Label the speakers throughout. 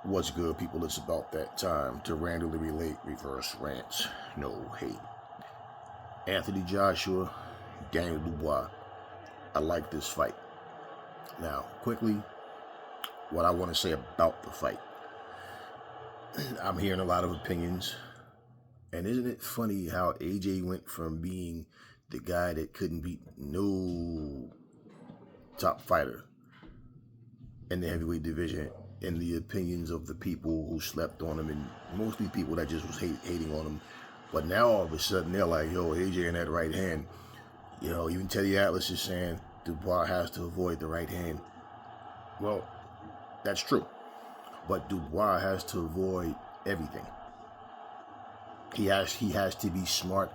Speaker 1: What's good, people? It's about that time to randomly relate reverse rants. No hate. Anthony Joshua, Daniel Dubois. I like this fight. Now, quickly, what I want to say about the fight. I'm hearing a lot of opinions. And isn't it funny how AJ went from being the guy that couldn't beat no top fighter in the heavyweight division in the opinions of the people who slept on him and mostly people that just was hating on him. But now all of a sudden they're like, yo, AJ in that right hand. Even Teddy Atlas is saying Dubois has to avoid the right hand. Well, that's true. But Dubois has to avoid everything. He has to be smart.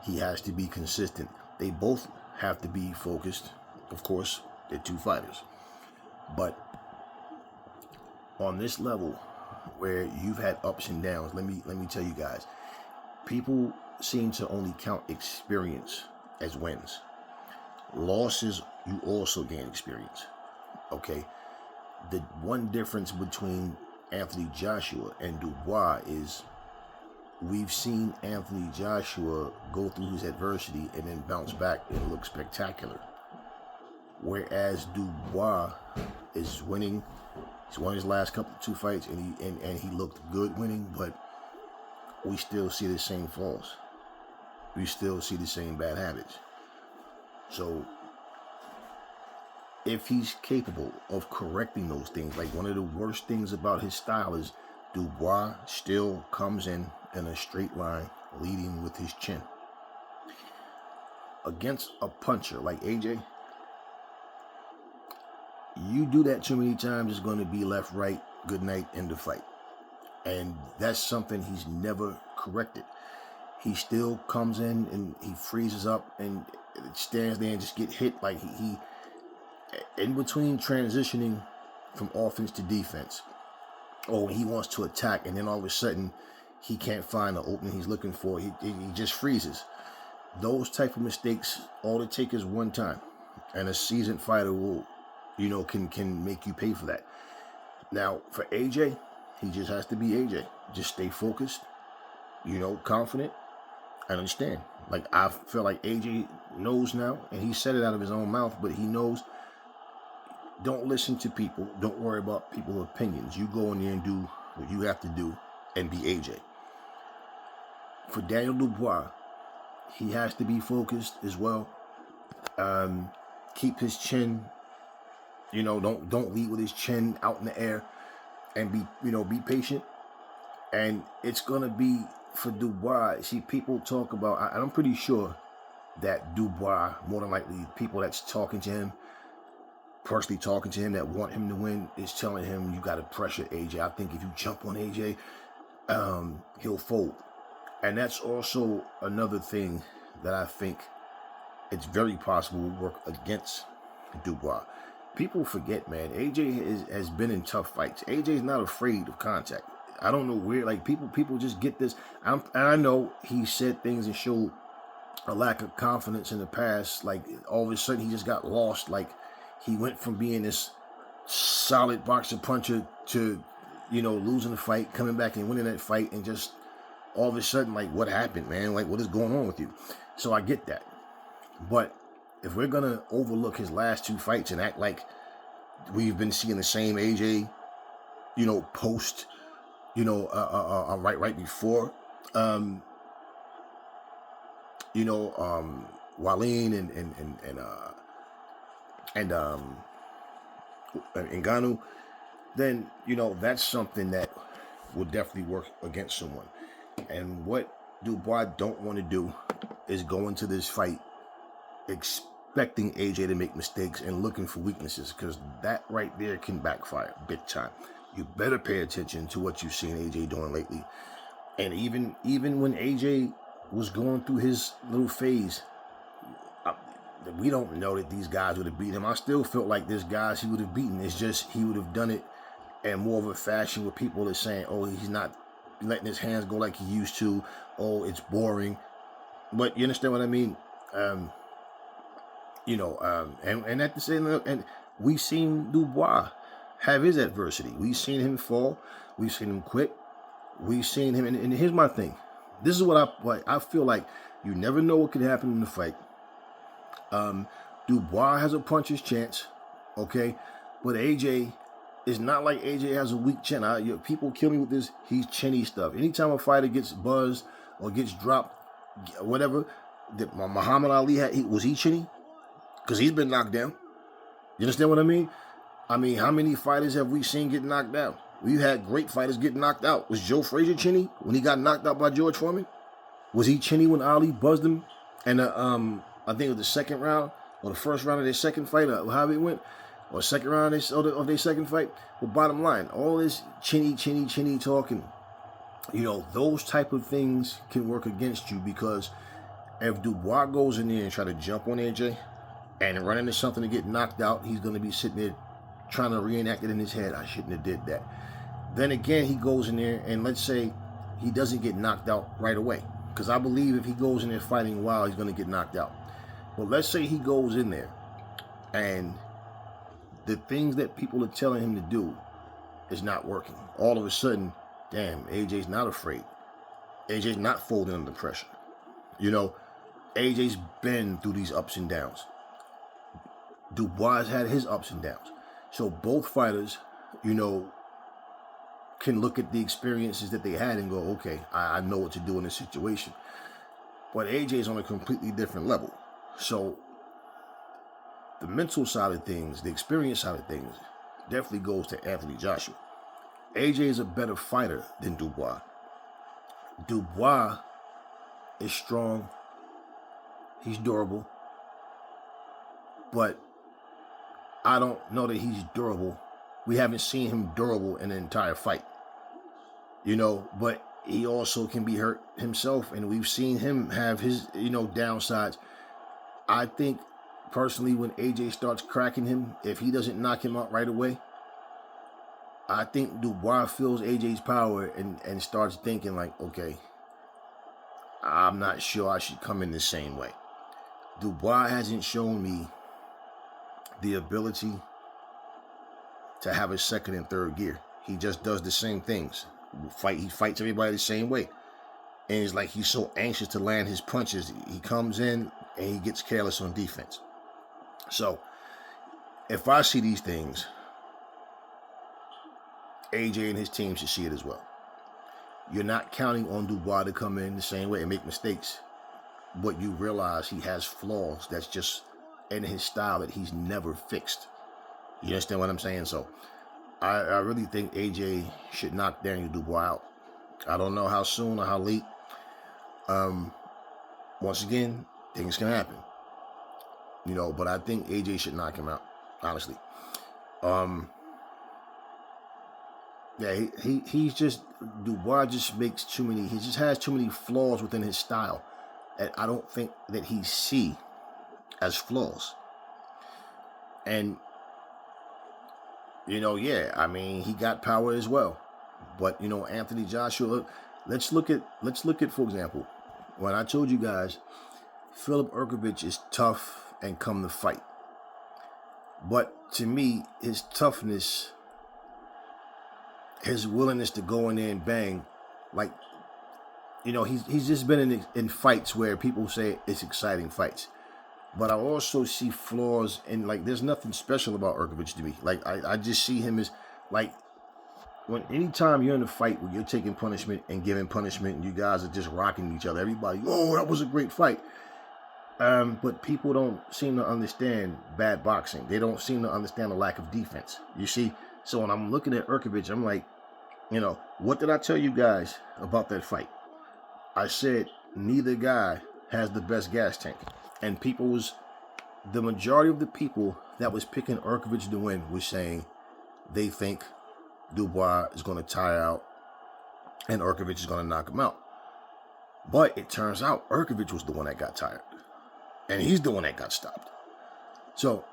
Speaker 1: He has to be consistent. They both have to be focused. Of course, they're two fighters. But on this level where you've had ups and downs, let me tell you guys, people seem to only count experience as wins. Losses, you also gain experience. Okay? The one difference between Anthony Joshua and Dubois is we've seen Anthony Joshua go through his adversity and then bounce back and look spectacular. Whereas Dubois is winning. He's won his last two fights and he looked good winning, but we still see the same flaws. We still see the same bad habits. So if he's capable of correcting those things, like one of the worst things about his style is Dubois still comes in a straight line, leading with his chin. Against a puncher like AJ, you do that too many times, it's going to be left, right, good night, end of fight. And that's something he's never corrected. He still comes in and he freezes up and stands there and just get hit like he in between transitioning from offense to defense. Oh, he wants to attack and then all of a sudden he can't find the opening he's looking for. He just freezes. Those type of mistakes, all it takes is one time. And a seasoned fighter will, can make you pay for that. Now, for AJ, he just has to be AJ. Just stay focused, confident, and understand. Like, I feel like AJ knows now, and he said it out of his own mouth, but he knows, don't listen to people. Don't worry about people's opinions. You go in there and do what you have to do and be AJ. For Daniel Dubois, he has to be focused as well. Keep his chin, don't lead with his chin out in the air, and be patient. And it's gonna be for Dubois. See, people talk about, I'm pretty sure that Dubois, more than likely, people that's talking to him, personally talking to him, that want him to win, is telling him, you gotta pressure AJ. I think if you jump on AJ, he'll fold. And that's also another thing that I think it's very possible will work against Dubois. People forget, man, AJ has been in tough fights. AJ's not afraid of contact. I don't know where, people just get this. And I know he said things and showed a lack of confidence in the past. Like, all of a sudden he just got lost. Like, he went from being this solid boxer puncher to, losing the fight, coming back and winning that fight, and just all of a sudden, like, what happened, man? Like, what is going on with you? So I get that. But if we're going to overlook his last two fights and act like we've been seeing the same AJ, post, right before, Wallin and Ngannou, then, that's something that will definitely work against someone. And what Dubois don't want to do is go into this fight expecting AJ to make mistakes and looking for weaknesses, because that right there can backfire big time. You better pay attention to what you've seen AJ doing lately. And even when AJ was going through his little phase, we don't know that these guys would have beat him. I still felt like there's guys he would have beaten. It's just he would have done it in more of a fashion where people are saying, oh, he's not letting his hands go like he used to. Oh, it's boring. But you understand what I mean? And at the same, and we've seen Dubois have his adversity. We've seen him fall. We've seen him quit. We've seen him, and here's my thing. This is what I feel like. You never know what could happen in the fight. Dubois has a puncher's chance, okay? But AJ, it's not like AJ has a weak chin. People kill me with this. He's chinny stuff. Anytime a fighter gets buzzed or gets dropped, whatever, that Muhammad Ali was he chinny? Because he's been knocked down. You understand what I mean? I mean, how many fighters have we seen get knocked out? We've had great fighters get knocked out. Was Joe Frazier chinny when he got knocked out by George Foreman? Was he chinny when Ali buzzed him? And I think it was the second round or the first round of their second fight, or however it went, or second round of their second fight. But bottom line, all this chinny talking, those type of things can work against you, because if Dubois goes in there and try to jump on AJ and run into something to get knocked out, he's going to be sitting there trying to reenact it in his head. I shouldn't have did that. Then again, he goes in there and let's say he doesn't get knocked out right away, because I believe if he goes in there fighting wild, he's going to get knocked out. But let's say he goes in there and the things that people are telling him to do is not working. All of a sudden, damn, AJ's not afraid. AJ's not folding under pressure. AJ's been through these ups and downs. Dubois had his ups and downs. So both fighters, can look at the experiences that they had and go, okay, I know what to do in this situation. But AJ's on a completely different level. So the mental side of things, the experience side of things, definitely goes to Anthony Joshua. AJ is a better fighter than Dubois. Dubois is strong. He's durable. But I don't know that he's durable. We haven't seen him durable in an entire fight. But he also can be hurt himself, and we've seen him have his, downsides. I think, personally, when AJ starts cracking him, if he doesn't knock him out right away, I think Dubois feels AJ's power and starts thinking like, okay, I'm not sure I should come in the same way. Dubois hasn't shown me the ability to have a second and third gear. He just does the same things. He fights everybody the same way. And it's like he's so anxious to land his punches. He comes in and he gets careless on defense. So, if I see these things, AJ and his team should see it as well. You're not counting on Dubois to come in the same way and make mistakes. But you realize he has flaws that's just in his style that he's never fixed. You understand what I'm saying? So, I really think AJ should knock Daniel Dubois out. I don't know how soon or how late. Once again, things can happen. But I think AJ should knock him out, honestly. He's just, Dubois just makes too many, he just has too many flaws within his style that I don't think that he see as flaws. And he got power as well. But, Anthony Joshua, let's look at, for example, when I told you guys, Filip Hrgović is tough and come to fight. But to me, his toughness, his willingness to go in there and bang, like, he's just been in fights where people say it's exciting fights. But I also see flaws in, like, there's nothing special about Hrgović to me. Like, I just see him as, like, anytime you're in a fight where you're taking punishment and giving punishment and you guys are just rocking each other, everybody, oh, that was a great fight. But people don't seem to understand bad boxing. They don't seem to understand the lack of defense. You see? So when I'm looking at Hrgović, I'm like, what did I tell you guys about that fight? I said neither guy has the best gas tank. And the majority of the people that was picking Hrgović to win was saying they think Dubois is going to tire out and Hrgović is going to knock him out. But it turns out Hrgović was the one that got tired. And he's the one that got stopped. So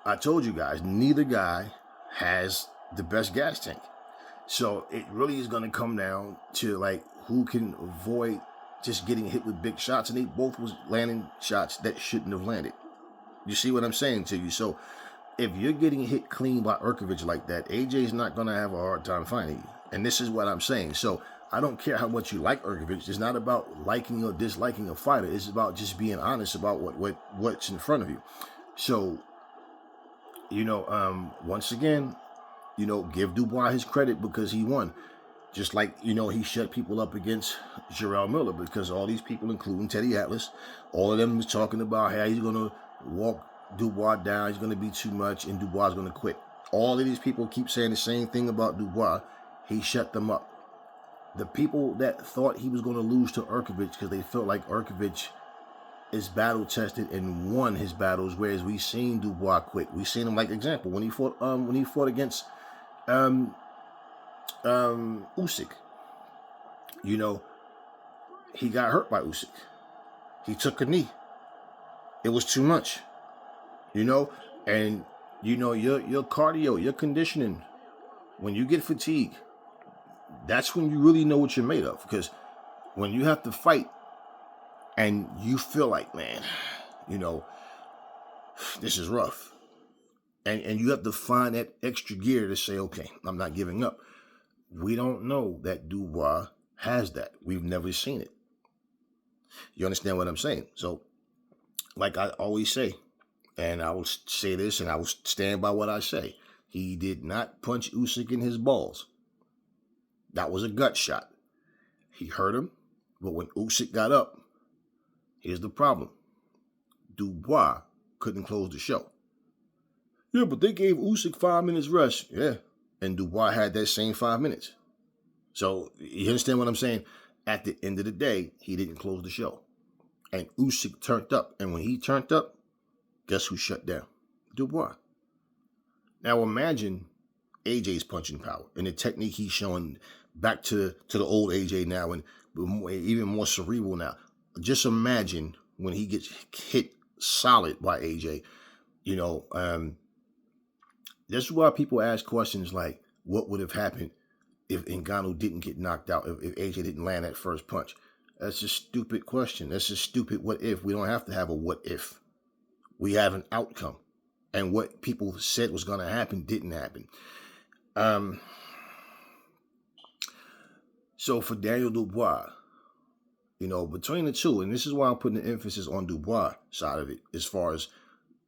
Speaker 1: I told you guys, neither guy has the best gas tank. So it really is going to come down to, like, who can avoid just getting hit with big shots, and they both was landing shots that shouldn't have landed. You see what I'm saying to you? So if you're getting hit clean by Urkovich like that, AJ's not going to have a hard time finding you. And this is what I'm saying. So I don't care how much you like Urkovich. It's not about liking or disliking a fighter. It's about just being honest about what's in front of you. So, once again, give Dubois his credit because he won. Just like, he shut people up against Jarrell Miller because all these people, including Teddy Atlas, all of them was talking about how he's going to walk Dubois down, he's going to be too much, and Dubois is going to quit. All of these people keep saying the same thing about Dubois. He shut them up. The people that thought he was going to lose to Urkovich because they felt like Urkovich is battle tested and won his battles, whereas we seen Dubois quit. We seen him, like example, when he fought against Usyk. He got hurt by Usyk. He took a knee. It was too much. And your cardio, your conditioning, when you get fatigued, that's when you really know what you're made of. Because when you have to fight and you feel like, man, this is rough. And you have to find that extra gear to say, okay, I'm not giving up. We don't know that Dubois has that. We've never seen it. You understand what I'm saying? So, like I always say, and I will say this and I will stand by what I say, he did not punch Usyk in his balls. That was a gut shot. He hurt him, but when Usyk got up, here's the problem. Dubois couldn't close the show. Yeah, but they gave Usyk 5 minutes rest. Yeah, and Dubois had that same 5 minutes. So, you understand what I'm saying? At the end of the day, he didn't close the show. And Usyk turned up. And when he turned up, guess who shut down? Dubois. Now imagine AJ's punching power and the technique he's showing back to the old AJ now and even more cerebral now. Just imagine when he gets hit solid by AJ. That's why people ask questions like, what would have happened if Ngannou didn't get knocked out, if AJ didn't land that first punch? That's a stupid question. That's a stupid what if. We don't have to have a what if. We have an outcome. And what people said was going to happen didn't happen. So for Daniel Dubois, between the two, and this is why I'm putting the emphasis on Dubois' side of it as far as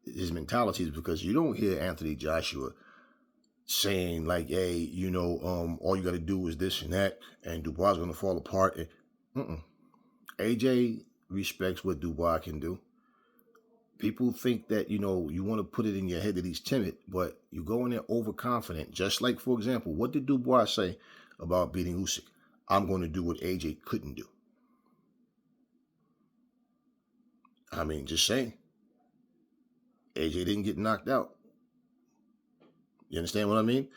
Speaker 1: his mentality is, because you don't hear Anthony Joshua saying like, hey, all you got to do is this and that, and Dubois is going to fall apart. AJ respects what Dubois can do. People think that, you want to put it in your head that he's timid, but you go in there overconfident. Just like, for example, what did Dubois say about beating Usyk? I'm going to do what AJ couldn't do. I mean, just saying. AJ didn't get knocked out. You understand what I mean?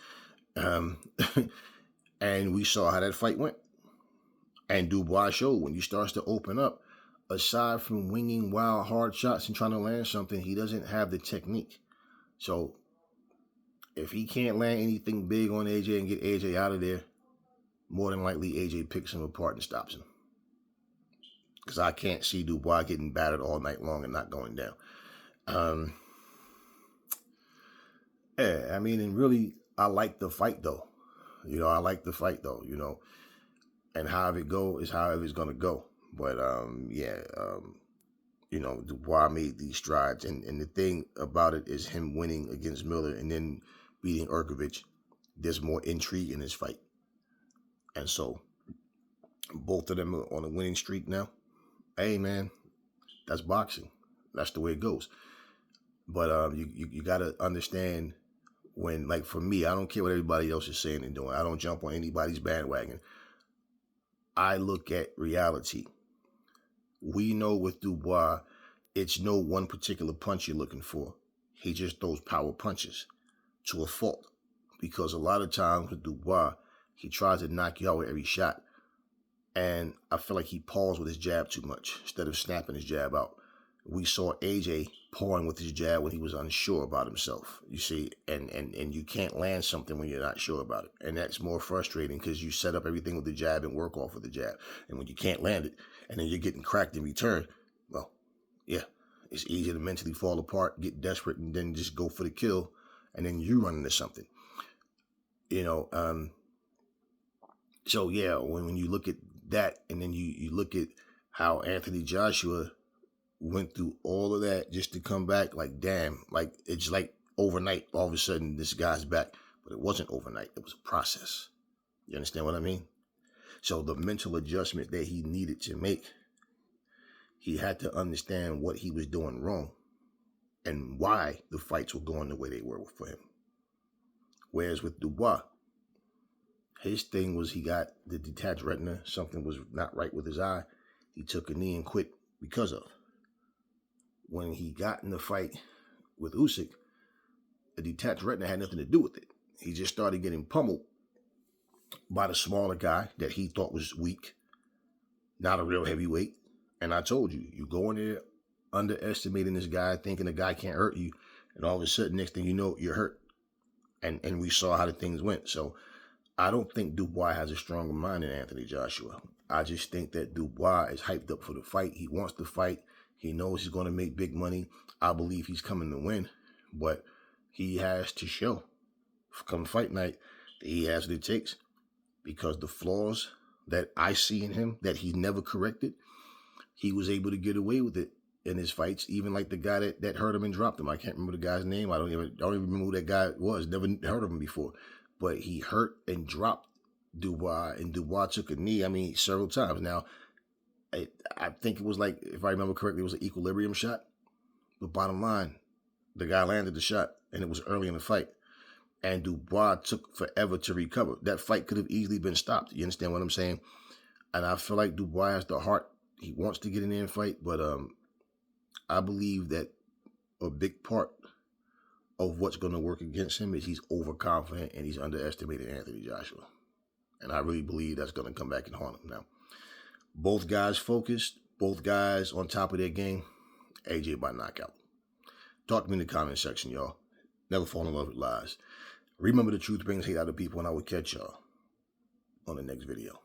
Speaker 1: And we saw how that fight went. And Dubois showed when you starts to open up, aside from winging wild hard shots and trying to land something, he doesn't have the technique. So if he can't land anything big on AJ and get AJ out of there, more than likely AJ picks him apart and stops him. Because I can't see Dubois getting battered all night long and not going down. And really, I like the fight though. And however it go is however it's gonna go. But Dubois made these strides, and the thing about it is him winning against Miller and then beating Urkovich. There's more intrigue in this fight, and so both of them are on a winning streak now. Hey man, that's boxing. That's the way it goes. But you gotta understand when, like for me, I don't care what everybody else is saying and doing. I don't jump on anybody's bandwagon. I look at reality. We know with Dubois, it's no one particular punch you're looking for. He just throws power punches to a fault. Because a lot of times with Dubois, he tries to knock you out with every shot. And I feel like he paused with his jab too much instead of snapping his jab out. We saw AJ pawing with his jab when he was unsure about himself, you see, and you can't land something when you're not sure about it. And that's more frustrating because you set up everything with the jab and work off of the jab. And when you can't land it and then you're getting cracked in return, well, yeah, it's easier to mentally fall apart, get desperate, and then just go for the kill and then you run into something. You know, so yeah, when you look at that, and then you look at how Anthony Joshua went through all of that just to come back, like, damn, like, it's like overnight, all of a sudden this guy's back. But it wasn't overnight, it was a process. You understand what I mean? So the mental adjustment that he needed to make, he had to understand what he was doing wrong and why the fights were going the way they were for him. Whereas with Dubois, his thing was he got the detached retina. Something was not right with his eye. He took a knee and quit because of. When he got in the fight with Usyk, the detached retina had nothing to do with it. He just started getting pummeled by the smaller guy that he thought was weak, not a real heavyweight. And I told you, you go in there underestimating this guy, thinking the guy can't hurt you, and all of a sudden, next thing you know, you're hurt. And we saw how the things went. So I don't think Dubois has a stronger mind than Anthony Joshua. I just think that Dubois is hyped up for the fight. He wants to fight. He knows he's going to make big money. I believe he's coming to win. But he has to show, come fight night, that he has what it takes. Because the flaws that I see in him that he never corrected, he was able to get away with it in his fights, even like the guy that hurt him and dropped him. I can't remember the guy's name. I don't even remember who that guy was. Never heard of him before. But he hurt and dropped Dubois, and Dubois took a knee, several times. Now, I think it was like, if I remember correctly, it was an equilibrium shot. But bottom line, the guy landed the shot, and it was early in the fight. And Dubois took forever to recover. That fight could have easily been stopped. You understand what I'm saying? And I feel like Dubois has the heart. He wants to get in there and fight, but I believe that a big part of what's going to work against him is he's overconfident and he's underestimated Anthony Joshua. And I really believe that's going to come back and haunt him. Now, both guys focused, both guys on top of their game. AJ by knockout. Talk to me in the comment section, y'all. Never fall in love with lies. Remember, the truth brings hate out of people, and I will catch y'all on the next video.